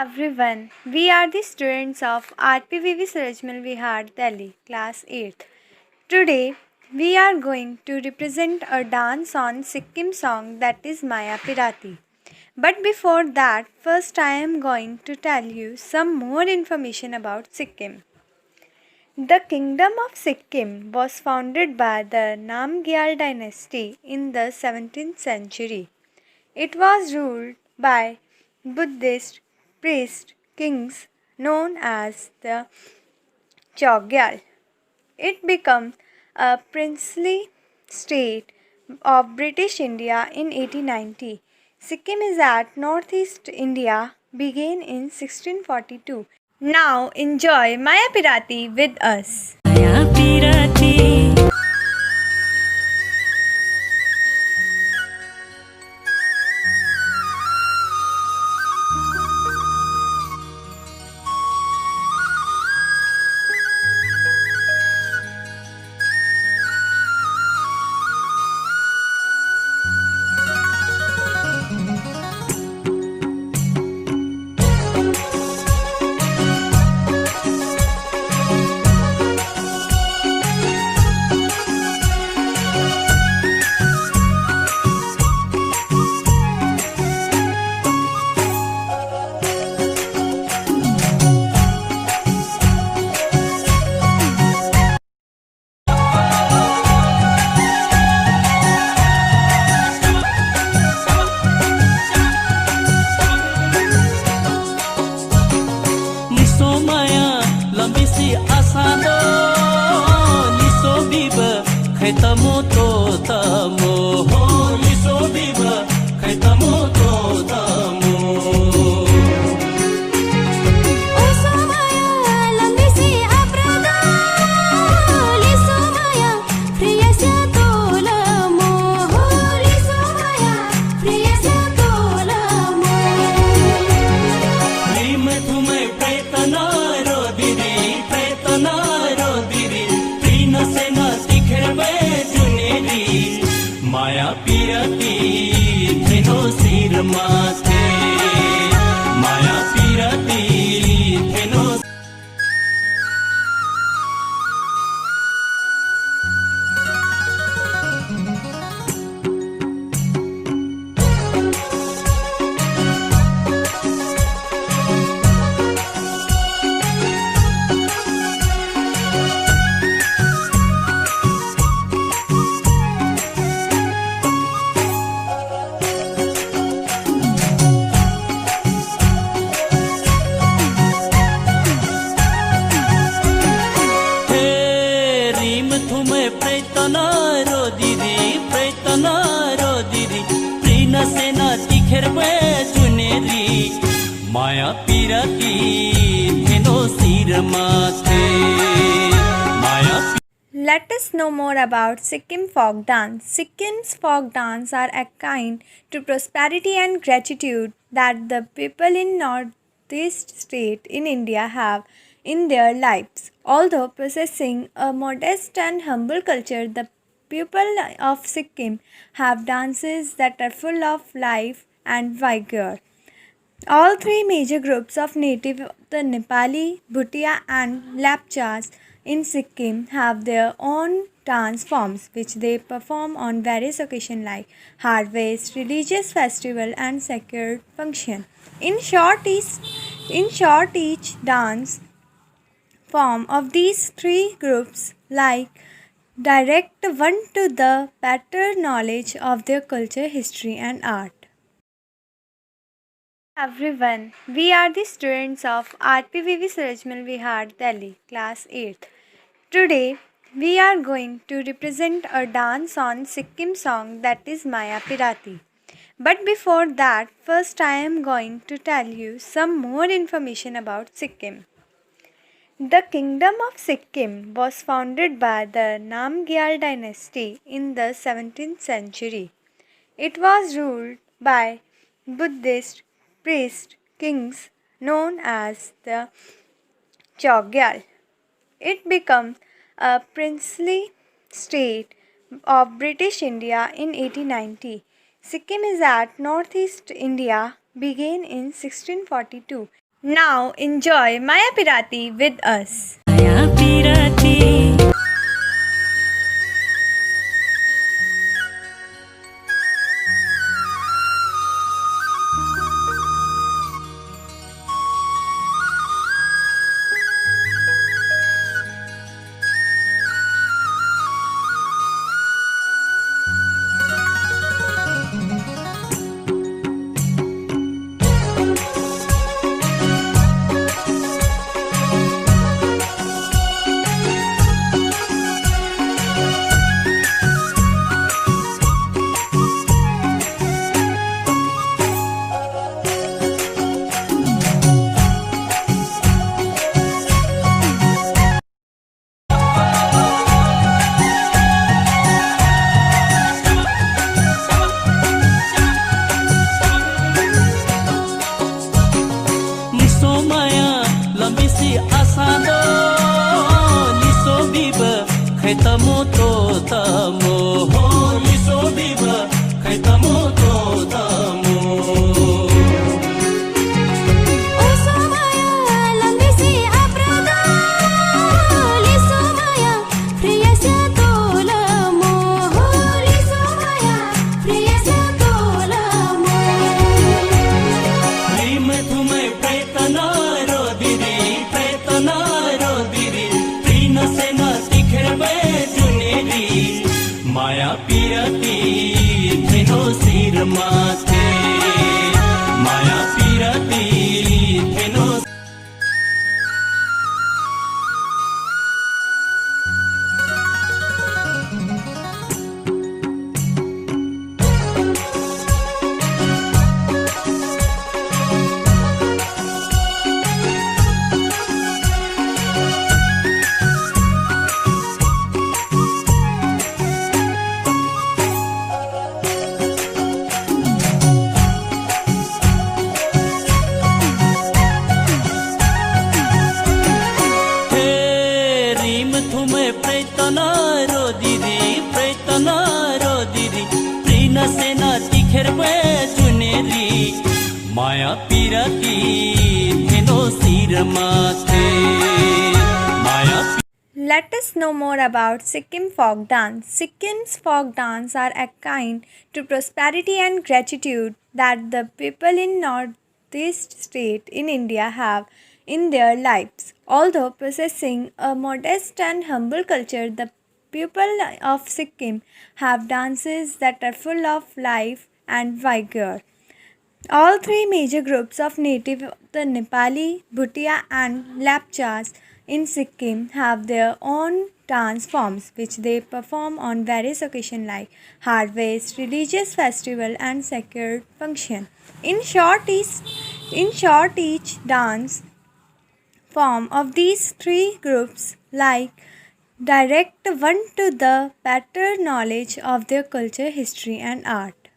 Everyone, we are the students of RPVV Surajmal Vihar, Delhi, class 8th. Today, we are going to represent a dance on Sikkim song that is Maya Pirati. But before that, first I am going to tell you some more information about Sikkim. The Kingdom of Sikkim was founded by the Namgyal dynasty in the 17th century. It was ruled by Buddhist priest kings known as the Chogyal. It became a princely state of British India in 1890. Sikkim is at northeast India, began in 1642. Now enjoy Maya Pirati with us. Maya Pirati. Tamo to tamo, holy so viva, tamo to tamo. Maya Pirati, theno sir mathe. Maya Pirati, theno. Maya Pirati, theno sir mathe. Let us know more about Sikkim folk dance. Sikkim's folk dance are a kind to prosperity and gratitude that the people in northeast state in India have in their lives. Although possessing a modest and humble culture, the people of Sikkim have dances that are full of life and vigor. All three major groups of native, the Nepali, Bhutia and Lapchas in Sikkim, have their own dance forms which they perform on various occasions like harvest, religious festival and sacred function. In short, each dance form of these three groups like direct one to the better knowledge of their culture, history and art. Everyone, we are the students of RPVV Surajmal Vihar, Delhi, class 8th. Today, we are going to represent a dance on Sikkim song that is Maya Pirati. But before that, first I am going to tell you some more information about Sikkim. The Kingdom of Sikkim was founded by the Namgyal dynasty in the 17th century. It was ruled by Buddhist priest kings known as the Chogyal. It became a princely state of British India in 1890. Sikkim is at northeast India, began in 1642. Now enjoy Maya Pirati with us. Maya Pirati. Liso maya lamisi asado liso biba khaitamo to tamo liso biba khaitamo to tamo Prima thumai praitana ro diri Prina sena tikherbe juneri Maya pirati theno sir mathe Maya pirati theno Thume praitana ro diri Prina sena tikherbe juneri Maya pirati theno sir mathe Maya Let us know more about Sikkim folk dance. Sikkim's folk dance are a kind to prosperity and gratitude that the people in northeast state in India have in their lives. Although possessing a modest and humble culture, the people of Sikkim have dances that are full of life and vigor. All three major groups of native, the Nepali, Bhutia, and Lapchas in Sikkim, have their own dance forms which they perform on various occasions like harvest, religious festival, and sacred function. In short, each dance form of these three groups like direct one to the better knowledge of their culture, history, and art.